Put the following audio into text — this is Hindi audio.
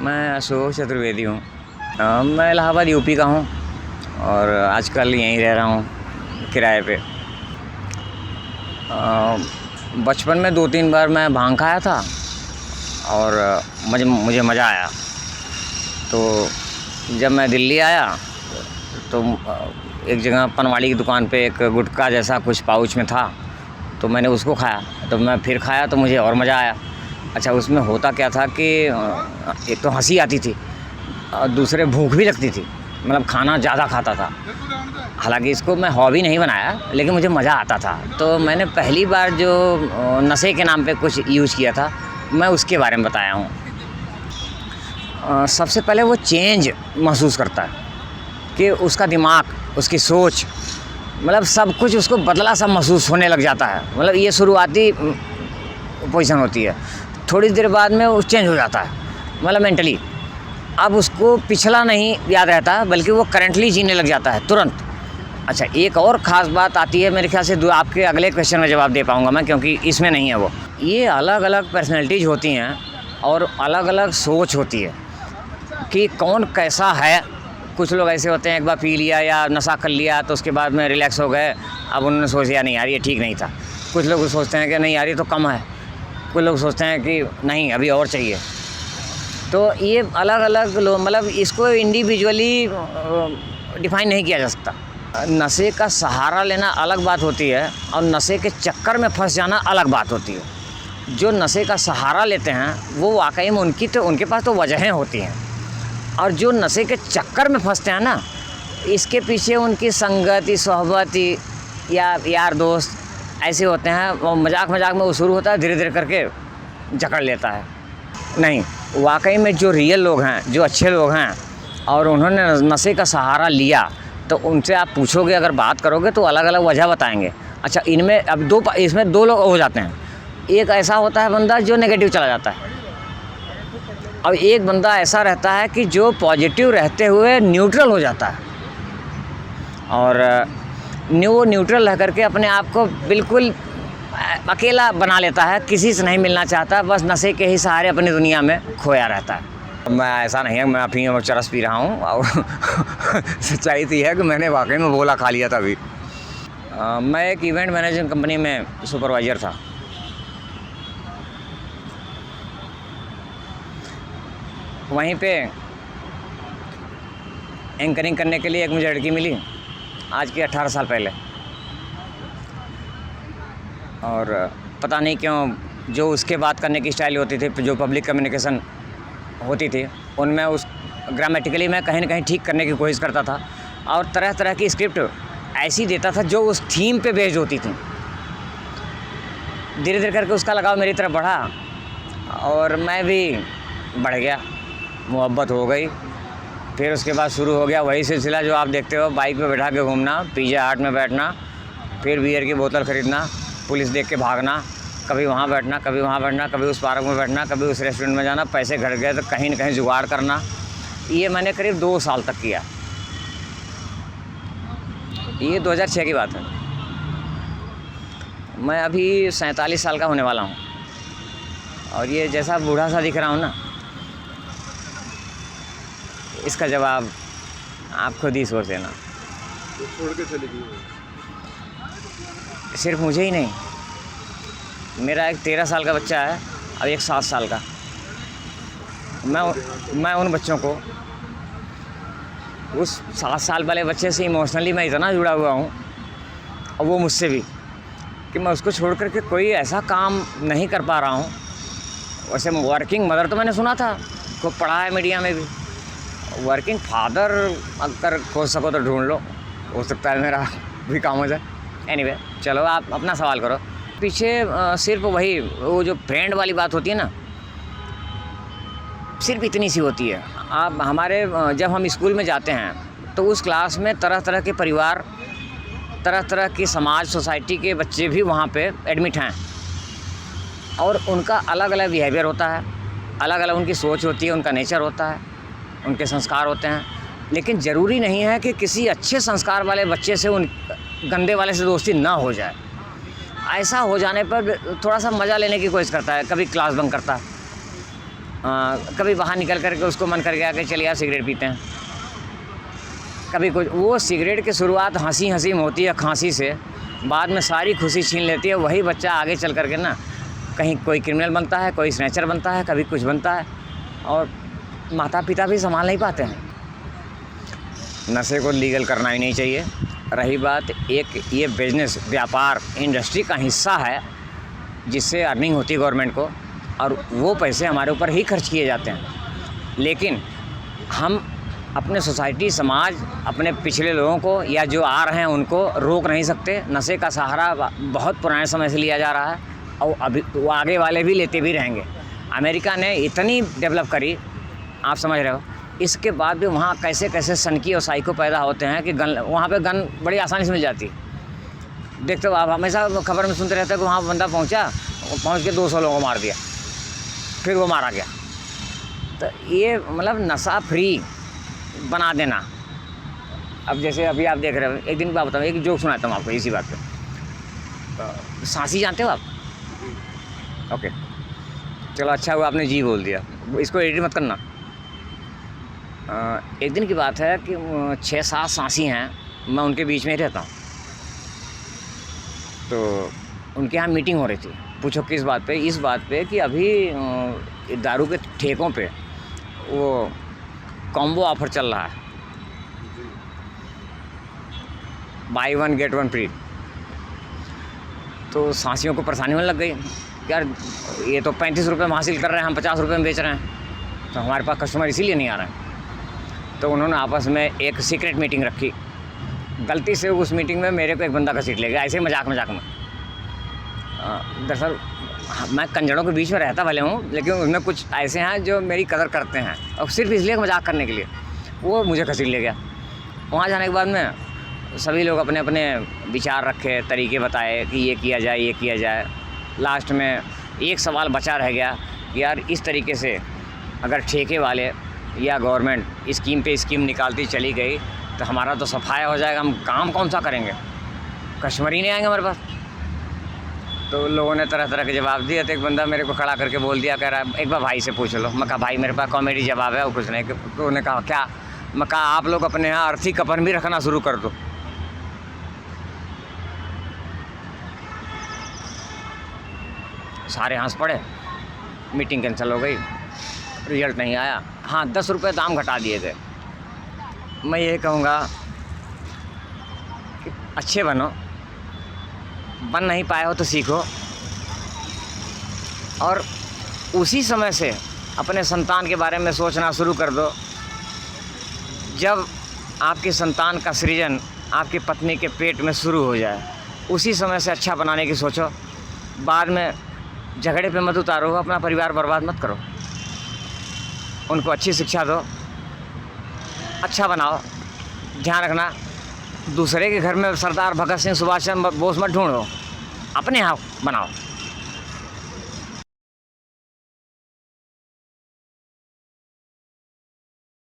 मैं अशोक चतुर्वेदी हूँ। मैं इलाहाबाद यूपी का हूँ और आजकल यहीं रह रहा हूँ किराए पे। बचपन में 2-3 बार मैं भांग खाया था और मुझे मज़ा आया। तो जब मैं दिल्ली आया तो एक जगह पनवाड़ी की दुकान पे एक गुटखा जैसा कुछ पाउच में था, तो मैंने उसको खाया। तो मैं फिर खाया तो मुझे और मज़ा आया। अच्छा, उसमें होता क्या था कि एक तो हंसी आती थी और दूसरे भूख भी लगती थी, मतलब खाना ज़्यादा खाता था। हालांकि इसको मैं हॉबी नहीं बनाया, लेकिन मुझे मज़ा आता था। तो मैंने पहली बार जो नशे के नाम पे कुछ यूज़ किया था, मैं उसके बारे में बताया हूँ। सबसे पहले वो चेंज महसूस करता है कि उसका दिमाग, उसकी सोच, मतलब सब कुछ उसको बदला सा महसूस होने लग जाता है। मतलब ये शुरुआती पोजीशन होती है, थोड़ी देर बाद में वो चेंज हो जाता है, मतलब मेंटली। अब उसको पिछला नहीं याद रहता, बल्कि वो करंटली जीने लग जाता है तुरंत। अच्छा, एक और ख़ास बात आती है, मेरे ख्याल से आपके अगले क्वेश्चन में जवाब दे पाऊँगा मैं, क्योंकि इसमें नहीं है वो। ये अलग अलग पर्सनैलिटीज़ होती हैं और अलग अलग सोच होती है कि कौन कैसा है। कुछ लोग ऐसे होते हैं, एक बार पी लिया या नशा कर लिया तो उसके बाद में रिलैक्स हो गए, अब उन्होंने सोच लिया नहीं यार ये ठीक नहीं था। कुछ लोग सोचते हैं कि नहीं यार ये तो कम है, कुछ लोग सोचते हैं कि नहीं अभी और चाहिए। तो ये अलग अलग लोग, मतलब इसको इंडिविजुअली डिफ़ाइन नहीं किया जा सकता। नशे का सहारा लेना अलग बात होती है और नशे के चक्कर में फंस जाना अलग बात होती है। जो नशे का सहारा लेते हैं वो वाकई में उनके पास तो वजहें होती हैं, और जो नशे के चक्कर में फंसते हैं ना, इसके पीछे उनकी संगति, सोहबती या यार दोस्त ऐसे होते हैं। वो मजाक में वो शुरू होता है, धीरे धीरे करके जकड़ लेता है। नहीं, वाकई में जो रियल लोग हैं, जो अच्छे लोग हैं और उन्होंने नशे का सहारा लिया, तो उनसे आप पूछोगे, अगर बात करोगे तो अलग अलग वजह बताएंगे। अच्छा, इसमें दो लोग हो जाते हैं। एक ऐसा होता है बंदा जो नेगेटिव चला जाता है, और एक बंदा ऐसा रहता है कि जो पॉजिटिव रहते हुए न्यूट्रल हो जाता है, और वो न्यूट्रल रह करके अपने आप को बिल्कुल अकेला बना लेता है, किसी से नहीं मिलना चाहता, बस नशे के ही सहारे अपनी दुनिया में खोया रहता है। मैं ऐसा नहीं है मैं अफीम और चरस पी रहा हूँ, और सच्चाई तो है कि मैंने वाकई में बोला खा लिया था अभी। मैं एक इवेंट मैनेजमेंट कंपनी में सुपरवाइज़र था। वहीं पे एंकरिंग करने के लिए एक मुझे लड़की मिली, आज की 18 साल पहले। और पता नहीं क्यों जो उसके बात करने की स्टाइल होती थी, जो पब्लिक कम्युनिकेशन होती थी, उनमें उस ग्रामेटिकली मैं कहीं ना कहीं ठीक करने की कोशिश करता था, और तरह तरह की स्क्रिप्ट ऐसी देता था जो उस थीम पे बेस्ड होती थी। धीरे धीरे करके उसका लगाव मेरी तरफ बढ़ा और मैं भी बढ़ गया, मोहब्बत हो गई। फिर उसके बाद शुरू हो गया वही सिलसिला जो आप देखते हो, बाइक पे बैठा के घूमना, पिज़्ज़ा हट में बैठना, फिर बियर की बोतल ख़रीदना, पुलिस देख के भागना, कभी वहाँ बैठना, कभी वहाँ बैठना, कभी उस पार्क में बैठना, कभी उस रेस्टोरेंट में जाना, पैसे घट गए तो कहीं न कहीं जुगाड़ करना। ये मैंने करीब 2 साल तक किया। ये 2006 की बात है। मैं अभी 47 साल का होने वाला हूँ, और ये जैसा बूढ़ा सा दिख रहा हूँ ना, इसका जवाब आप खुद ही सोच लेना। तो छोड़ के चली गई? सिर्फ मुझे ही नहीं, मेरा एक 13 साल का बच्चा है और एक 7 साल का। मैं उन बच्चों को, उस 7 साल वाले बच्चे से इमोशनली मैं इतना जुड़ा हुआ हूँ, और वो मुझसे भी, कि मैं उसको छोड़ करके कोई ऐसा काम नहीं कर पा रहा हूँ। वैसे वर्किंग मदर तो मैंने सुना था, खूब पढ़ा है मीडिया में भी। वर्किंग फादर अगर खोज सको तो ढूंढ लो, हो सकता है मेरा भी काम हो जाए। एनीवे, चलो आप अपना सवाल करो। पीछे सिर्फ वही वो जो फ्रेंड वाली बात होती है ना, सिर्फ इतनी सी होती है। आप हमारे जब हम स्कूल में जाते हैं तो उस क्लास में तरह तरह के परिवार, तरह तरह की समाज, सोसाइटी के बच्चे भी वहाँ पे एडमिट हैं, और उनका अलग अलग बिहेवियर होता है, अलग अलग उनकी सोच होती है, उनका नेचर होता है, उनके संस्कार होते हैं। लेकिन ज़रूरी नहीं है कि किसी अच्छे संस्कार वाले बच्चे से उन गंदे वाले से दोस्ती ना हो जाए। ऐसा हो जाने पर थोड़ा सा मज़ा लेने की कोशिश करता है, कभी क्लास बंक करता है, कभी बाहर निकल करके उसको मन कर गया कि चलिए यार सिगरेट पीते हैं, कभी कुछ। वो सिगरेट की शुरुआत हंसी हंसी में होती है, खांसी से, बाद में सारी खुशी छीन लेती है। वही बच्चा आगे चल करके ना कहीं कोई क्रिमिनल बनता है, कोई स्नैचर बनता है, कभी कुछ बनता है, और माता पिता भी संभाल नहीं पाते हैं। नशे को लीगल करना ही नहीं चाहिए। रही बात एक ये बिजनेस, व्यापार, इंडस्ट्री का हिस्सा है जिससे अर्निंग होती है गवर्नमेंट को, और वो पैसे हमारे ऊपर ही खर्च किए जाते हैं। लेकिन हम अपने सोसाइटी, समाज, अपने पिछले लोगों को या जो आ रहे हैं उनको रोक नहीं सकते। नशे का सहारा बहुत पुराने समय से लिया जा रहा है और अभी वो आगे वाले भी लेते भी रहेंगे। अमेरिका ने इतनी डेवलप करी, आप समझ रहे हो, इसके बाद भी वहाँ कैसे कैसे सनकी और साइको पैदा होते हैं कि गन, वहाँ पे गन बड़ी आसानी से मिल जाती है। देखते हो आप, हमेशा खबर में सुनते रहते हैं कि वहाँ बंदा पहुँच के 200 लोगों को मार दिया, फिर वो मारा गया। तो ये मतलब नशा फ्री बना देना। अब जैसे अभी आप देख रहे हो, एक दिन बात बताऊँ, एक जोक सुनाता हूँ आपको इसी बात पे। सांसी जानते हो आप? ओके, चलो अच्छा हुआ आपने जी बोल दिया, इसको एडिट मत करना। एक दिन की बात है कि 6-7 सांसी हैं, मैं उनके बीच में ही रहता हूँ। तो उनके यहाँ मीटिंग हो रही थी। पूछो किस बात पे? इस बात पे कि अभी दारू के ठेकों पे वो कॉम्बो ऑफर चल रहा है, बाई 1 गेट 1 फ्री। तो सांसियों को परेशानी होने लग गई, यार ये तो 35 रुपये में हासिल कर रहे हैं, हम 50 रुपये में बेच रहे हैं, तो हमारे पास कस्टमर इसीलिए नहीं आ रहे हैं। तो उन्होंने आपस में एक सीक्रेट मीटिंग रखी। गलती से उस मीटिंग में मेरे को एक बंदा का सीट ले गया, ऐसे मजाक में। दरअसल मैं कंजड़ों के बीच में रहता भले हूँ, लेकिन उनमें कुछ ऐसे हैं जो मेरी कदर करते हैं, और सिर्फ इसलिए मजाक करने के लिए वो मुझे घसीट ले गया। वहाँ जाने के बाद में सभी लोग अपने अपने विचार रखे, तरीके बताए कि ये किया जाए, ये किया जाए। लास्ट में एक सवाल बचा रह गया कि यार इस तरीके से अगर ठेके वाले या गवर्नमेंट स्कीम पे स्कीम निकालती चली गई तो हमारा तो सफाया हो जाएगा, हम काम कौन सा करेंगे, कस्टमर ही नहीं आएंगे हमारे पास। तो लोगों ने तरह तरह के जवाब दिए। तो एक बंदा मेरे को खड़ा करके बोल दिया, कह रहा है एक बार भाई से पूछ लो। मैं कहा भाई मेरे पास कॉमेडी जवाब है, और कुछ नहीं। तो उन्होंने कहा क्या? मैं कहा आप लोग अपने यहाँ अर्थी कफन भी रखना शुरू कर दो। सारे हंस पड़े, मीटिंग कैंसिल हो गई, रिजल्ट नहीं आया। हाँ, 10 रुपये दाम घटा दिए गए। मैं ये कहूँगा कि अच्छे बनो, बन नहीं पाए हो तो सीखो, और उसी समय से अपने संतान के बारे में सोचना शुरू कर दो। जब आपके संतान का सृजन आपकी पत्नी के पेट में शुरू हो जाए, उसी समय से अच्छा बनाने की सोचो। बाद में झगड़े पे मत उतारो, अपना परिवार बर्बाद मत करो। उनको अच्छी शिक्षा दो, अच्छा बनाओ। ध्यान रखना, दूसरे के घर में सरदार भगत सिंह, सुभाष चंद्र बोस मत ढूंढो, अपने यहाँ बनाओ।